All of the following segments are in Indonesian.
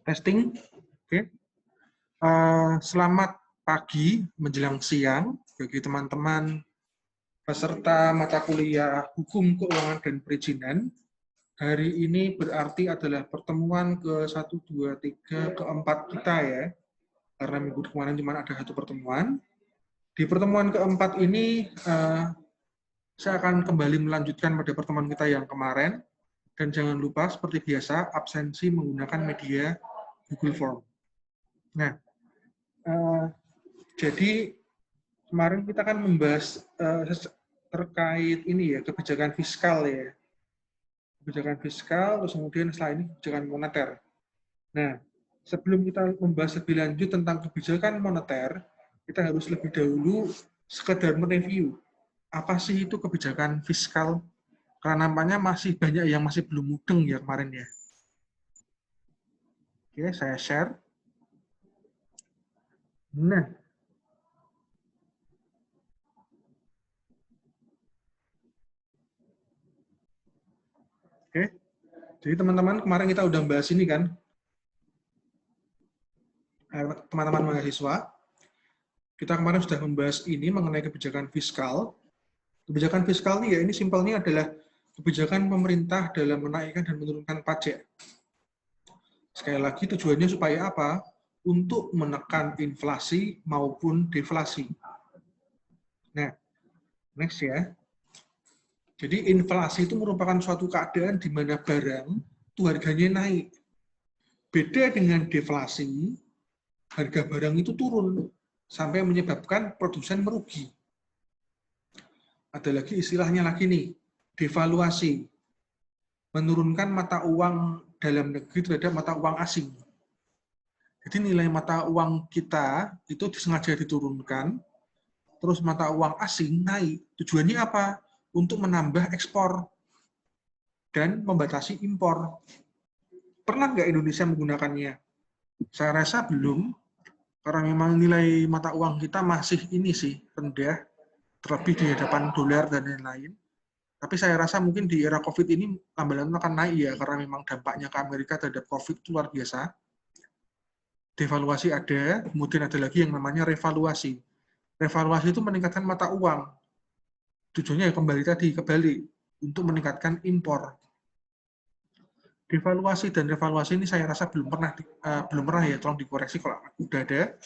Testing. Oke. Selamat pagi menjelang siang bagi teman-teman peserta mata kuliah Hukum Keuangan dan Perizinan. Hari ini berarti adalah pertemuan ke-1, 2, 3, keempat kita ya. Karena minggu kemarin cuma ada satu pertemuan. Di pertemuan keempat ini saya akan kembali melanjutkan pada pertemuan kita yang kemarin. Dan jangan lupa seperti biasa absensi menggunakan media Google Form. Nah, jadi kemarin kita kan membahas terkait ini ya, kebijakan fiskal ya. Kebijakan fiskal, terus kemudian setelah ini kebijakan moneter. Nah, sebelum kita membahas lebih lanjut tentang kebijakan moneter, kita harus lebih dahulu sekedar mereview. Apa sih itu kebijakan fiskal? Karena nampaknya masih banyak yang masih belum mudeng ya kemarin ya. Oke, saya share. Nah, oke. Jadi teman-teman kemarin kita udah bahas ini kan, teman-teman mahasiswa. Kita kemarin sudah membahas ini mengenai kebijakan fiskal. Kebijakan fiskal ini ya, ini simpelnya adalah kebijakan pemerintah dalam menaikkan dan menurunkan pajak. Sekali lagi tujuannya supaya apa? Untuk menekan inflasi maupun deflasi. Nah, next ya. Jadi inflasi itu merupakan suatu keadaan di mana barang itu harganya naik. Beda dengan deflasi, harga barang itu turun sampai menyebabkan produsen merugi. Ada lagi istilahnya lagi nih, devaluasi. Menurunkan mata uang dalam negeri terhadap mata uang asing. Jadi nilai mata uang kita itu disengaja diturunkan, terus mata uang asing naik. Tujuannya apa? Untuk menambah ekspor dan membatasi impor. Pernah nggak Indonesia menggunakannya? Saya rasa belum, karena memang nilai mata uang kita masih ini sih rendah, terlebih di hadapan dolar dan lain-lain. Tapi saya rasa mungkin di era COVID ini lambat-lambat akan naik ya, karena memang dampaknya ke Amerika terhadap COVID itu luar biasa. Devaluasi ada, kemudian ada lagi yang namanya revaluasi. Revaluasi itu meningkatkan mata uang. Tujuannya ya kembali tadi, kebalik, untuk meningkatkan impor. Devaluasi dan revaluasi ini saya rasa belum pernah ya, tolong dikoreksi kalau udah ada.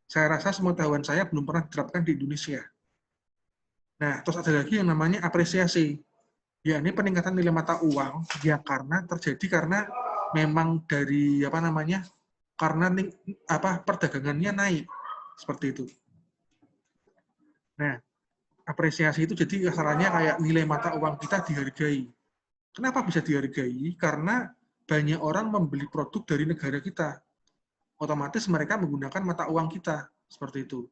Saya rasa semua tahuan saya belum pernah diterapkan di Indonesia. Nah, terus ada lagi yang namanya apresiasi. Ya, ini peningkatan nilai mata uang ya karena memang dari karena perdagangannya naik seperti itu. Nah, apresiasi itu jadi kasarannya kayak nilai mata uang kita dihargai. Kenapa bisa dihargai? Karena banyak orang membeli produk dari negara kita. Otomatis mereka menggunakan mata uang kita seperti itu.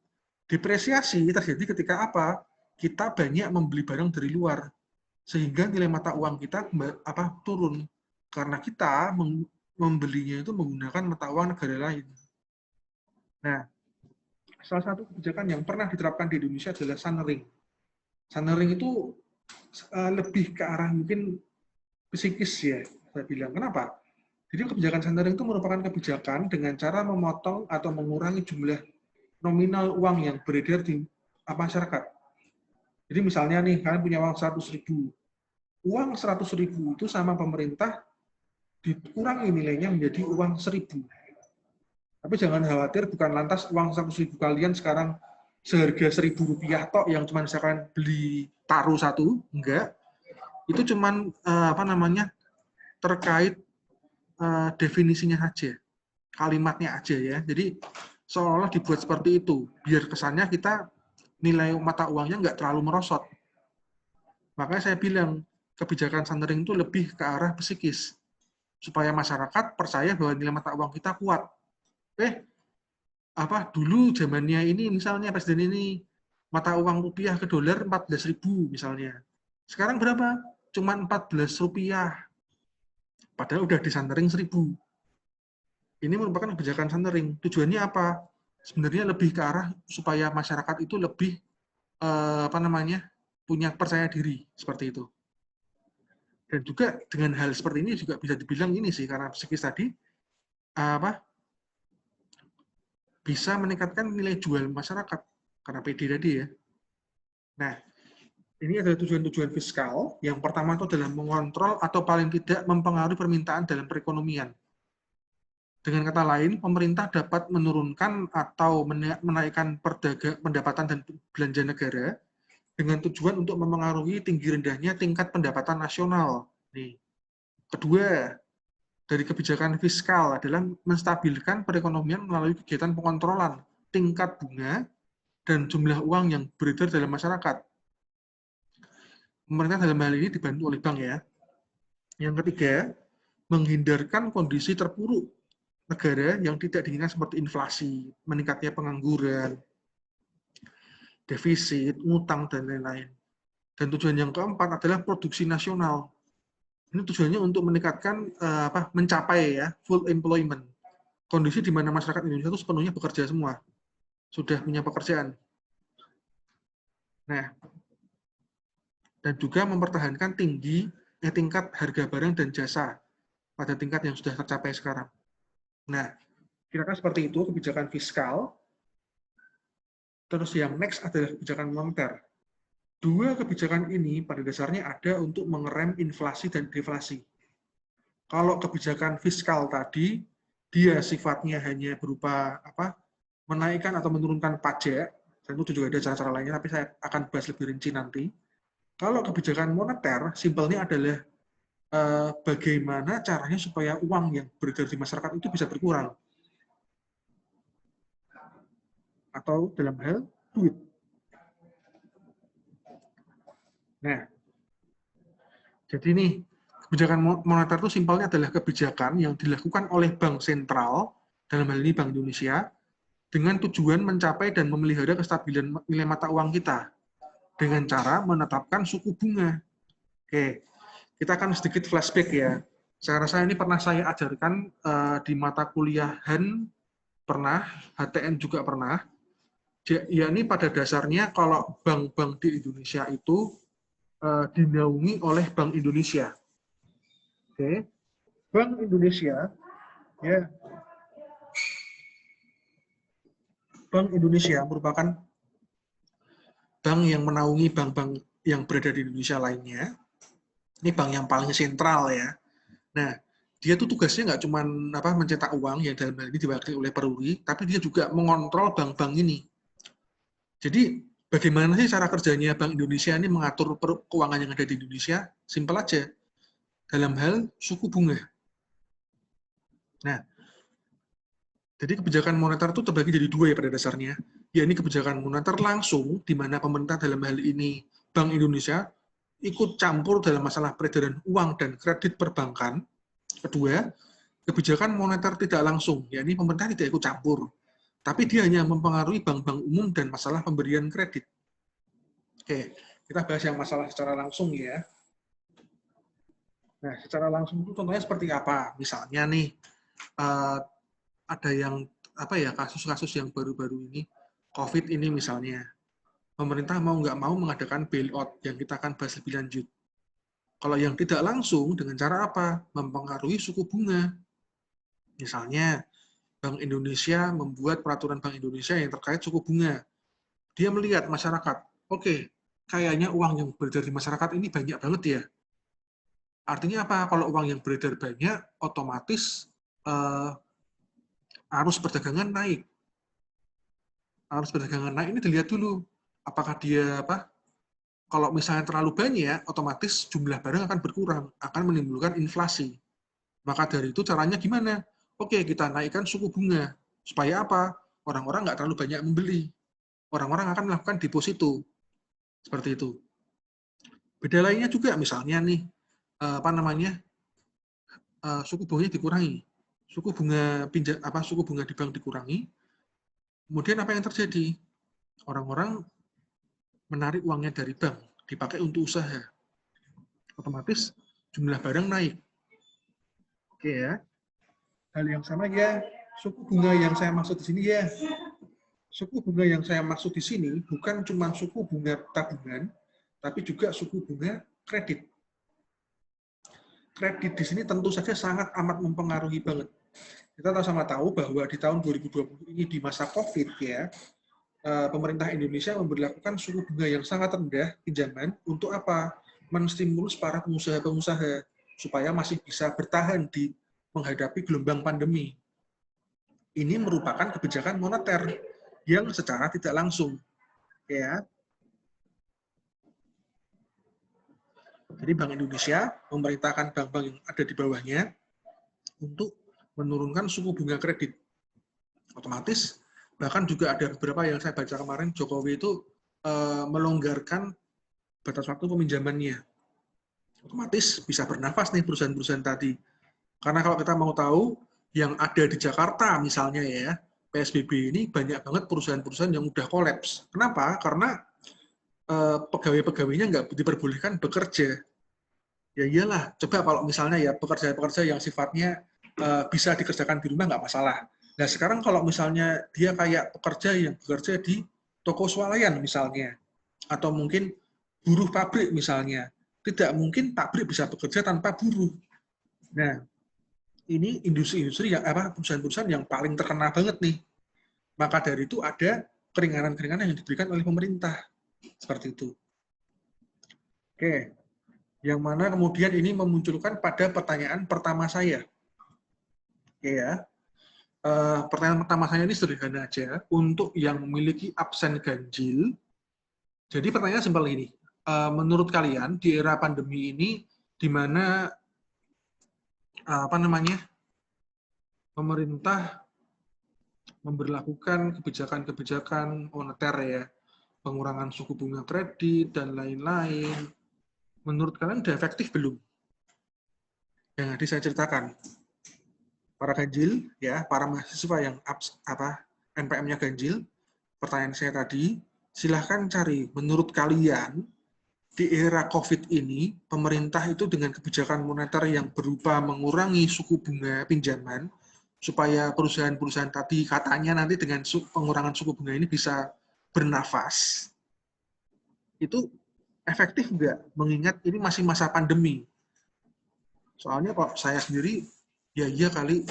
Depresiasi terjadi ketika apa? Kita banyak membeli barang dari luar, sehingga nilai mata uang kita turun karena kita membelinya itu menggunakan mata uang negara lain. Nah, salah satu kebijakan yang pernah diterapkan di Indonesia adalah Sunring. Sunring itu lebih ke arah mungkin psikis ya, saya bilang. Kenapa? Jadi kebijakan Sunring itu merupakan kebijakan dengan cara memotong atau mengurangi jumlah nominal uang yang beredar di masyarakat. Jadi misalnya nih, kalian punya uang 100.000. Uang 100.000 itu sama pemerintah dikurangi nilainya menjadi uang 1.000. Tapi jangan khawatir, bukan lantas uang 100.000 kalian sekarang seharga Rp1.000 tok yang cuma misalkan beli taruh satu, enggak. Itu cuman terkait definisinya aja, kalimatnya aja ya. Jadi seolah-olah dibuat seperti itu, biar kesannya kita nilai mata uangnya nggak terlalu merosot. Makanya saya bilang kebijakan Sunring itu lebih ke arah psikis, supaya masyarakat percaya bahwa nilai mata uang kita kuat. Dulu zamannya ini misalnya presiden ini mata uang rupiah ke dolar 14.000 misalnya. Sekarang berapa? Cuma 14 rupiah. Padahal udah disandering 1.000. Ini merupakan kebijakan Sunring. Tujuannya apa? Sebenarnya lebih ke arah supaya masyarakat itu lebih punya percaya diri seperti itu. Dan juga dengan hal seperti ini juga bisa dibilang ini sih, karena psikis tadi, apa bisa meningkatkan nilai jual masyarakat karena PD tadi ya. Nah, ini adalah tujuan-tujuan fiskal. Yang pertama itu adalah mengontrol atau paling tidak mempengaruhi permintaan dalam perekonomian. Dengan kata lain, pemerintah dapat menurunkan atau menaikkan pendapatan dan belanja negara dengan tujuan untuk mempengaruhi tinggi rendahnya tingkat pendapatan nasional. Nih. Kedua, dari kebijakan fiskal adalah menstabilkan perekonomian melalui kegiatan pengontrolan tingkat bunga dan jumlah uang yang beredar dalam masyarakat. Pemerintah dalam hal ini dibantu oleh bank ya. Yang ketiga, menghindarkan kondisi terpuruk negara yang tidak diinginkan seperti inflasi, meningkatnya pengangguran, defisit, utang, dan lain-lain. Dan tujuan yang keempat adalah produksi nasional. Ini tujuannya untuk meningkatkan, mencapai ya full employment. Kondisi di mana masyarakat Indonesia itu sepenuhnya bekerja semua, sudah punya pekerjaan. Nah, dan juga mempertahankan tingkat harga barang dan jasa pada tingkat yang sudah tercapai sekarang. Nah, kira-kira seperti itu kebijakan fiskal. Terus yang next adalah kebijakan moneter. Dua kebijakan ini pada dasarnya ada untuk mengerem inflasi dan deflasi. Kalau kebijakan fiskal tadi, dia sifatnya hanya berupa menaikkan atau menurunkan pajak, dan itu juga ada cara-cara lainnya, tapi saya akan bahas lebih rinci nanti. Kalau kebijakan moneter, simpelnya adalah bagaimana caranya supaya uang yang beredar di masyarakat itu bisa berkurang. Atau dalam hal duit. Nah, jadi nih, kebijakan moneter itu simpelnya adalah kebijakan yang dilakukan oleh bank sentral, dalam hal ini Bank Indonesia, dengan tujuan mencapai dan memelihara kestabilan nilai mata uang kita, dengan cara menetapkan suku bunga. Oke, kita akan sedikit flashback ya. Saya rasa ini pernah saya ajarkan di mata kuliahan, pernah, HTN juga pernah. Ya ini pada dasarnya kalau bank-bank di Indonesia itu dinaungi oleh Bank Indonesia. Oke, Bank Indonesia, ya, Bank Indonesia merupakan bank yang menaungi bank-bank yang berada di Indonesia lainnya. Ini bank yang paling sentral ya. Nah, dia tuh tugasnya nggak cuma mencetak uang yang dalam hal ini diwakili oleh Peruri, tapi dia juga mengontrol bank-bank ini. Jadi bagaimana sih cara kerjanya Bank Indonesia ini mengatur keuangan yang ada di Indonesia? Simpel aja, dalam hal suku bunga. Nah, jadi kebijakan moneter itu terbagi jadi dua ya pada dasarnya. Ya ini kebijakan moneter langsung, di mana pemerintah dalam hal ini Bank Indonesia ikut campur dalam masalah peredaran uang dan kredit perbankan. Kedua, kebijakan moneter tidak langsung, yakni pemerintah tidak ikut campur, tapi dia hanya mempengaruhi bank-bank umum dan masalah pemberian kredit. Oke, kita bahas yang masalah secara langsung ya. Nah, secara langsung itu contohnya seperti apa? Misalnya nih, ada yang kasus-kasus yang baru-baru ini, COVID ini misalnya, pemerintah mau nggak mau mengadakan bailout yang kita akan bahas lebih lanjut. Kalau yang tidak langsung, dengan cara apa? Mempengaruhi suku bunga. Misalnya, Bank Indonesia membuat peraturan Bank Indonesia yang terkait suku bunga. Dia melihat masyarakat, oke, kayaknya uang yang beredar di masyarakat ini banyak banget ya. Artinya apa? Kalau uang yang beredar banyak, otomatis arus perdagangan naik. Arus perdagangan naik ini dilihat dulu, apakah dia kalau misalnya terlalu banyak, otomatis jumlah barang akan berkurang, akan menimbulkan inflasi. Maka dari itu caranya gimana? Oke, kita naikkan suku bunga. Supaya apa? Orang-orang nggak terlalu banyak membeli. Orang-orang akan melakukan deposito. Seperti itu. Beda lainnya juga, misalnya nih, suku bunganya dikurangi. Suku bunga di bank dikurangi. Kemudian apa yang terjadi? Orang-orang menarik uangnya dari bank, dipakai untuk usaha. Otomatis jumlah barang naik. Oke ya. Hal yang sama ya, suku bunga yang saya maksud di sini ya. Suku bunga yang saya maksud di sini bukan cuma suku bunga tabungan, tapi juga suku bunga kredit. Kredit di sini tentu saja sangat amat mempengaruhi banget. Kita sama tahu bahwa di tahun 2020 ini di masa COVID ya, pemerintah Indonesia memberlakukan suku bunga yang sangat rendah pinjaman untuk apa? Menstimulus para pengusaha-pengusaha supaya masih bisa bertahan di menghadapi gelombang pandemi. Ini merupakan kebijakan moneter yang secara tidak langsung, ya. Jadi Bank Indonesia memerintahkan bank-bank yang ada di bawahnya untuk menurunkan suku bunga kredit. Otomatis, bahkan juga ada beberapa yang saya baca kemarin, Jokowi itu melonggarkan batas waktu peminjamannya. Otomatis bisa bernafas nih perusahaan-perusahaan tadi. Karena kalau kita mau tahu, yang ada di Jakarta misalnya ya, PSBB ini banyak banget perusahaan-perusahaan yang udah kolaps. Kenapa? Karena pegawai-pegawainya nggak diperbolehkan bekerja. Ya iyalah, coba kalau misalnya ya pekerja-pekerja yang sifatnya bisa dikerjakan di rumah nggak masalah. Nah sekarang kalau misalnya dia kayak pekerja yang bekerja di toko swalayan misalnya, atau mungkin buruh pabrik misalnya, tidak mungkin pabrik bisa bekerja tanpa buruh. Nah ini industri-industri yang perusahaan-perusahaan yang paling terkena banget nih. Maka dari itu ada keringanan-keringanan yang diberikan oleh pemerintah seperti itu. Oke, yang mana kemudian ini memunculkan pada pertanyaan pertama saya. Oke ya, pertanyaan pertama saya ini sederhana aja. Untuk yang memiliki absen ganjil, jadi pertanyaan simpel ini. Menurut kalian di era pandemi ini, di mana pemerintah memberlakukan kebijakan-kebijakan moneter ya, pengurangan suku bunga kredit dan lain-lain. Menurut kalian sudah efektif belum? Yang tadi saya ceritakan, para ganjil ya, para mahasiswa yang NPM-nya ganjil, pertanyaan saya tadi, silahkan cari menurut kalian di era COVID ini pemerintah itu dengan kebijakan moneter yang berupa mengurangi suku bunga pinjaman supaya perusahaan-perusahaan tadi katanya nanti dengan pengurangan suku bunga ini bisa bernafas. Itu efektif nggak? Mengingat ini masih masa pandemi. Soalnya kok saya sendiri, ya iya kali,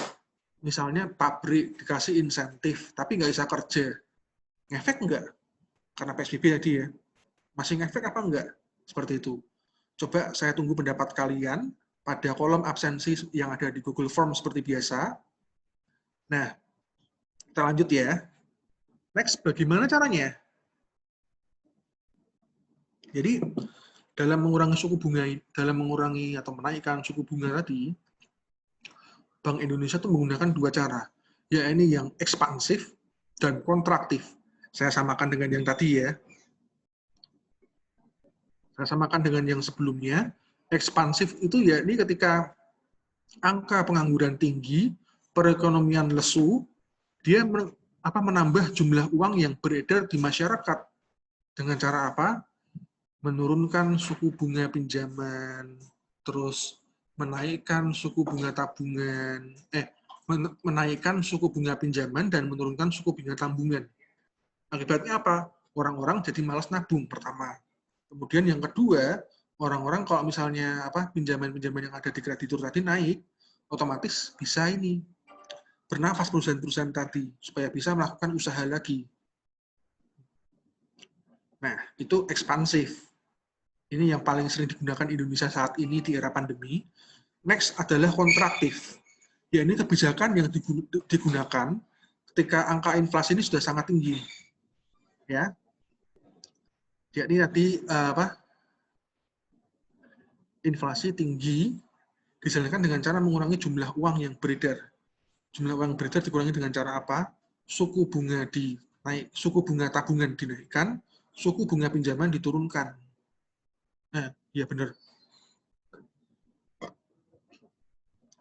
misalnya pabrik dikasih insentif, tapi nggak bisa kerja. Ngefek nggak? Karena PSBB tadi ya. Masih ngefek apa nggak? Seperti itu. Coba saya tunggu pendapat kalian pada kolom absensi yang ada di Google Form seperti biasa. Nah, kita lanjut ya. Next, bagaimana caranya? Jadi, dalam mengurangi suku bunga, dalam mengurangi atau menaikkan suku bunga tadi, Bank Indonesia itu menggunakan dua cara, yaitu yang ekspansif dan kontraktif. Saya samakan dengan yang tadi ya. Saya samakan dengan yang sebelumnya. Ekspansif itu ya ini ketika angka pengangguran tinggi, perekonomian lesu, dia menambah jumlah uang yang beredar di masyarakat. Dengan cara apa? Menurunkan suku bunga pinjaman, terus menaikkan suku bunga tabungan, menaikkan suku bunga pinjaman dan menurunkan suku bunga tabungan. Akibatnya apa? Orang-orang jadi malas nabung pertama. Kemudian yang kedua, orang-orang kalau misalnya pinjaman-pinjaman yang ada di kreditur tadi naik, otomatis bisa ini bernafas perusahaan-perusahaan tadi supaya bisa melakukan usaha lagi. Nah, itu ekspansif. Ini yang paling sering digunakan Indonesia saat ini di era pandemi. Next adalah kontraktif. Ya, ini kebijakan yang digunakan ketika angka inflasi ini sudah sangat tinggi. Ya. Jadi nanti inflasi tinggi diselesaikan dengan cara mengurangi jumlah uang yang beredar. Jumlah uang beredar dikurangi dengan cara apa? Suku bunga suku bunga tabungan dinaikkan, suku bunga pinjaman diturunkan. Nah, ya benar.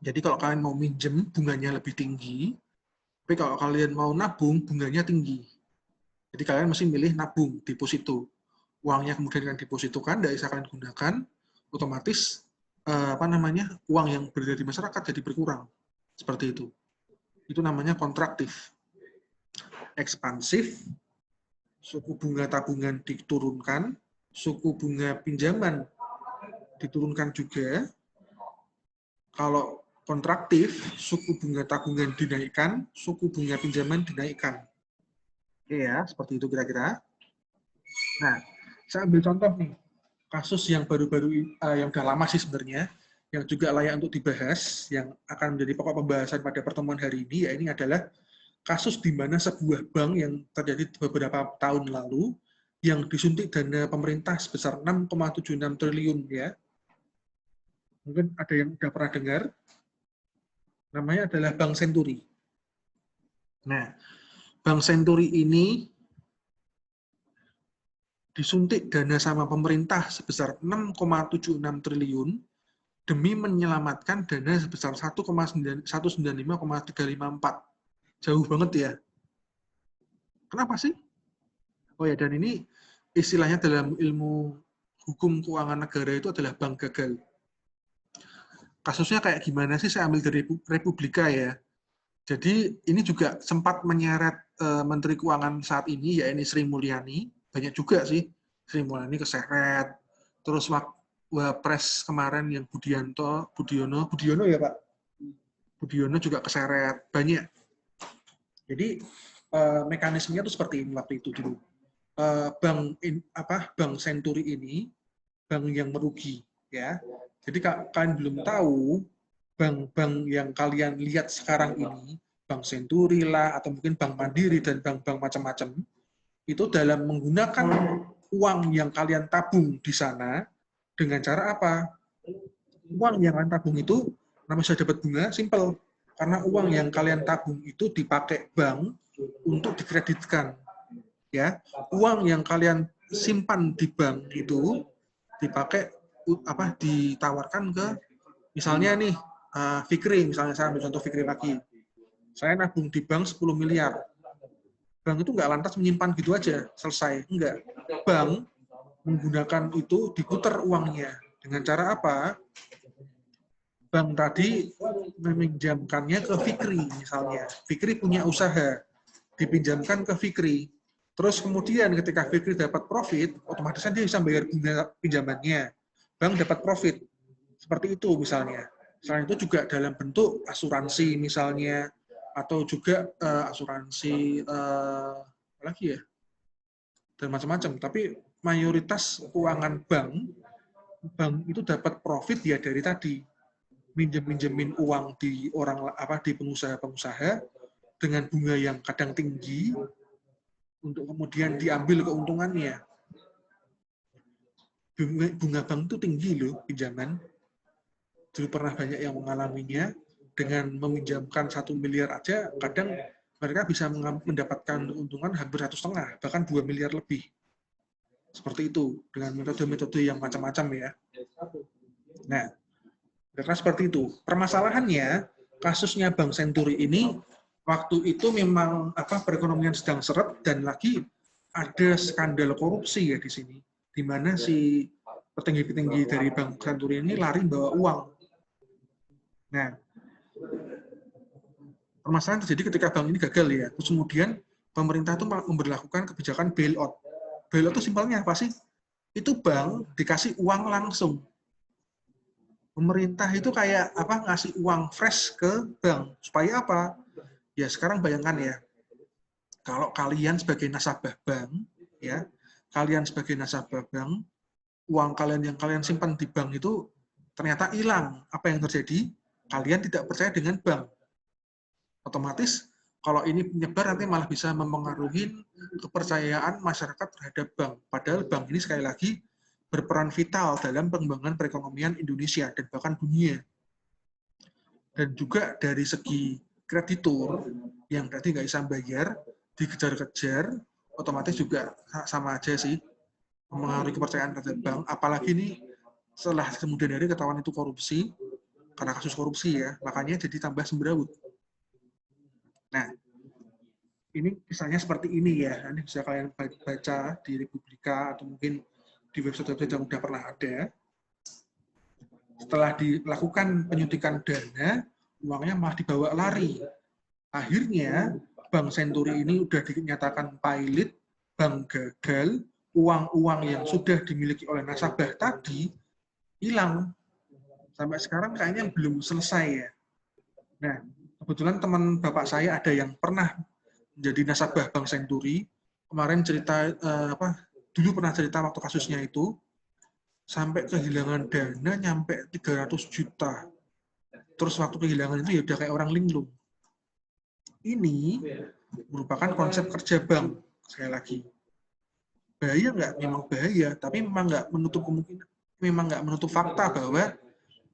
Jadi kalau kalian mau minjem, bunganya lebih tinggi. Tapi kalau kalian mau nabung, bunganya tinggi. Jadi kalian mesti milih nabung, deposito. Uangnya kemudian kalian depositokan, tidak bisa kalian gunakan, otomatis uang yang beredar di masyarakat jadi berkurang. Seperti itu. Itu namanya kontraktif. Ekspansif, suku bunga tabungan diturunkan, suku bunga pinjaman diturunkan juga. Kalau kontraktif, suku bunga tabungan dinaikkan, suku bunga pinjaman dinaikkan. Oke ya, seperti itu kira-kira. Nah, saya ambil contoh nih, kasus yang baru-baru, yang udah lama sih sebenarnya, yang juga layak untuk dibahas, yang akan menjadi pokok pembahasan pada pertemuan hari ini, ya ini adalah kasus di mana sebuah bank yang terjadi beberapa tahun lalu, yang disuntik dana pemerintah sebesar 6,76 triliun ya. Mungkin ada yang sudah pernah dengar, namanya adalah Bank Senturi. Nah, Bank Senturi ini disuntik dana sama pemerintah sebesar 6,76 triliun demi menyelamatkan dana sebesar 195,354. Jauh banget ya. Kenapa sih? Oh ya, dan ini istilahnya dalam ilmu hukum keuangan negara itu adalah bank gagal. Kasusnya kayak gimana sih? Saya ambil dari Republika ya. Jadi ini juga sempat menyeret Menteri Keuangan saat ini, yaitu Sri Mulyani. Banyak juga sih, Sri Mulyani keseret. Terus Wapres kemarin yang Budiono ya Pak? Budiono juga keseret. Banyak. Jadi mekanismenya itu seperti ini waktu itu dulu. Bank Senturi ini bank yang merugi ya. Jadi kalian belum tahu bank-bank yang kalian lihat sekarang ini, Bank Senturi lah atau mungkin Bank Mandiri dan bank-bank macam-macam, itu dalam menggunakan uang yang kalian tabung di sana dengan cara apa? Uang yang kalian tabung itu namanya sudah dapat bunga, simple. Karena uang yang kalian tabung itu dipakai bank untuk dikreditkan. Ya, uang yang kalian simpan di bank itu dipakai ditawarkan ke misalnya nih Fikri, misalnya saya ambil contoh Fikri lagi. Saya nabung di bank 10 miliar. Bank itu nggak lantas menyimpan gitu aja, selesai. Enggak. Bank menggunakan itu diputar uangnya. Dengan cara apa? Bank tadi meminjamkannya ke Fikri misalnya. Fikri punya usaha, dipinjamkan ke Fikri. Terus kemudian ketika Fikri dapat profit, otomatis dia bisa bayar bunga pinjamannya. Bank dapat profit. Seperti itu misalnya. Selain itu juga dalam bentuk asuransi misalnya, atau juga asuransi apa lagi ya, dan macam-macam. Tapi mayoritas keuangan bank itu dapat profit ya dari tadi minjemin uang di di pengusaha-pengusaha dengan bunga yang kadang tinggi untuk kemudian diambil keuntungannya. Bunga bank itu tinggi loh pinjaman. Dulu pernah banyak yang mengalaminya, dengan meminjamkan 1 miliar aja, kadang mereka bisa mendapatkan keuntungan hampir 1,5, bahkan 2 miliar lebih. Seperti itu, dengan metode-metode yang macam-macam ya. Nah, karena seperti itu. Permasalahannya, kasusnya Bank Senturi ini, waktu itu memang perekonomian sedang seret, dan lagi ada skandal korupsi ya di sini, di mana si petinggi-petinggi dari Bank Senturi ini lari bawa uang. Nah, permasalahan terjadi ketika bank ini gagal ya. Terus kemudian pemerintah itu memberlakukan kebijakan bailout. Bailout itu simpelnya apa sih? Itu bank dikasih uang langsung. Pemerintah itu kayak ngasih uang fresh ke bank. Supaya apa? Ya sekarang bayangkan ya, kalau kalian sebagai nasabah bank, ya, kalian sebagai nasabah bank, uang kalian yang kalian simpan di bank itu ternyata hilang. Apa yang terjadi? Kalian tidak percaya dengan bank. Otomatis kalau ini menyebar nanti malah bisa mempengaruhi kepercayaan masyarakat terhadap bank. Padahal bank ini sekali lagi berperan vital dalam pengembangan perekonomian Indonesia dan bahkan dunia. Dan juga dari segi kreditur yang tadi nggak bisa bayar, dikejar-kejar, otomatis juga sama aja sih mempengaruhi kepercayaan terhadap bank. Apalagi ini setelah kemudian hari ketahuan itu korupsi, karena kasus korupsi ya, makanya jadi tambah semberawut. Nah, ini kisahnya seperti ini ya. Nanti bisa kalian baca di Republika atau mungkin di website-website yang sudah pernah ada. Setelah dilakukan penyuntikan dana, uangnya malah dibawa lari. Akhirnya, Bank Senturi ini sudah dinyatakan pailit, bank gagal, uang-uang yang sudah dimiliki oleh nasabah tadi hilang. Sampai sekarang kayaknya belum selesai ya. Nah, kebetulan teman bapak saya ada yang pernah menjadi nasabah Bank Senturi. Kemarin cerita dulu pernah cerita waktu kasusnya itu sampai kehilangan dana nyampe 300 juta. Terus waktu kehilangan itu ya udah kayak orang linglung. Ini merupakan konsep kerja bank, sekali lagi. Bahaya nggak? Memang bahaya, tapi memang nggak menutup kemungkinan, memang nggak menutup fakta bahwa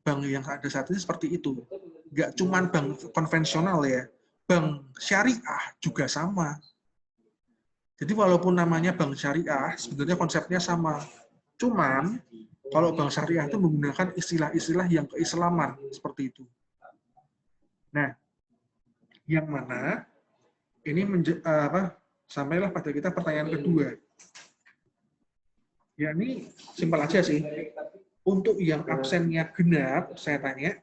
bank yang ada saat ini seperti itu. Nggak cuma bank konvensional ya, bank syariah juga sama. Jadi walaupun namanya bank syariah, sebenarnya konsepnya sama. Cuman, kalau bank syariah itu menggunakan istilah-istilah yang keislaman, seperti itu. Nah, yang mana ini sampailah pada kita pertanyaan kedua. Ya ini simpel aja sih. Untuk yang absennya genap, saya tanya,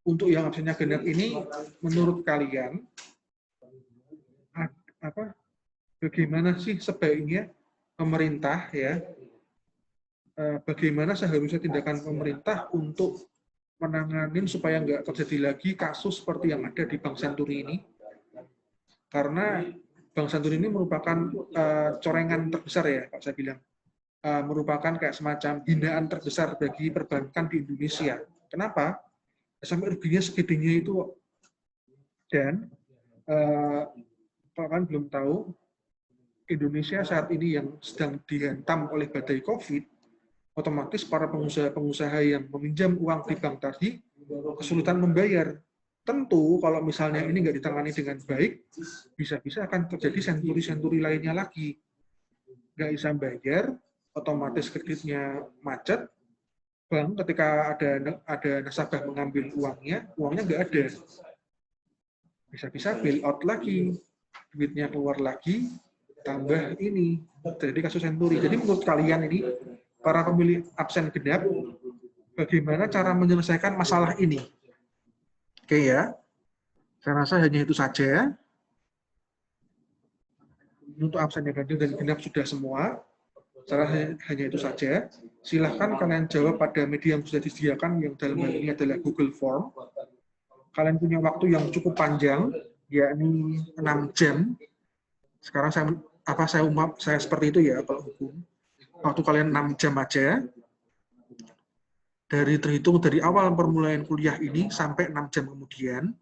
untuk yang absennya genap ini, menurut kalian, bagaimana sih sebaiknya pemerintah ya? Bagaimana seharusnya tindakan pemerintah untuk menanganin supaya nggak terjadi lagi kasus seperti yang ada di Bank Senturi ini? Karena Bank Senturi ini merupakan corengan terbesar ya, Pak saya bilang. Merupakan kayak semacam hinaan terbesar bagi perbankan di Indonesia. Kenapa? Sampai ruginya segedenya itu. Dan kan belum tahu, Indonesia saat ini yang sedang dihantam oleh badai COVID, otomatis para pengusaha-pengusaha yang meminjam uang di bank tadi kesulitan membayar. Tentu kalau misalnya ini nggak ditangani dengan baik, bisa-bisa akan terjadi senturi-senturi lainnya lagi. Nggak bisa bayar, otomatis kreditnya macet, bank ketika ada nasabah mengambil uangnya nggak ada. Bisa-bisa bail out lagi, duitnya keluar lagi, tambah ini, jadi kasus senturi. Jadi menurut kalian ini, para pemilih absen genap, bagaimana cara menyelesaikan masalah ini? Oke ya, saya rasa hanya itu saja. Untuk absen yang ganjil dan genap sudah semua. Saya hanya itu saja. Silahkan kalian jawab pada media yang sudah disediakan, yang dalam hal ini adalah Google Form. Kalian punya waktu yang cukup panjang, yakni 6 jam. Sekarang saya seperti itu ya kalau hukum. Waktu kalian 6 jam aja. Terhitung dari awal permulaan kuliah ini sampai 6 jam kemudian.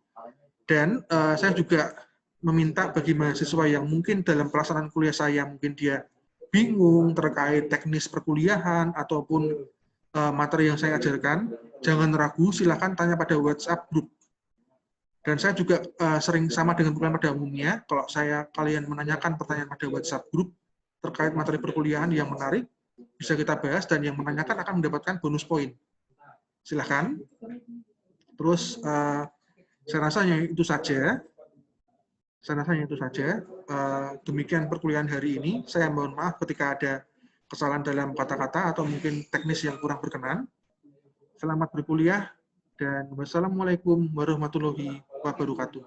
Dan saya juga meminta bagi mahasiswa yang mungkin dalam pelaksanaan kuliah saya mungkin dia bingung terkait teknis perkuliahan ataupun materi yang saya ajarkan, jangan ragu, silakan tanya pada WhatsApp group. Dan saya juga sering sama dengan kalian pada umumnya, kalau kalian menanyakan pertanyaan pada WhatsApp group terkait materi perkuliahan yang menarik, bisa kita bahas dan yang menanyakan akan mendapatkan bonus poin. Silakan. Terus saya rasanya itu saja. Demikian perkuliahan hari ini. Saya mohon maaf ketika ada kesalahan dalam kata-kata atau mungkin teknis yang kurang berkenan. Selamat berkuliah dan wassalamualaikum warahmatullahi wabarakatuh.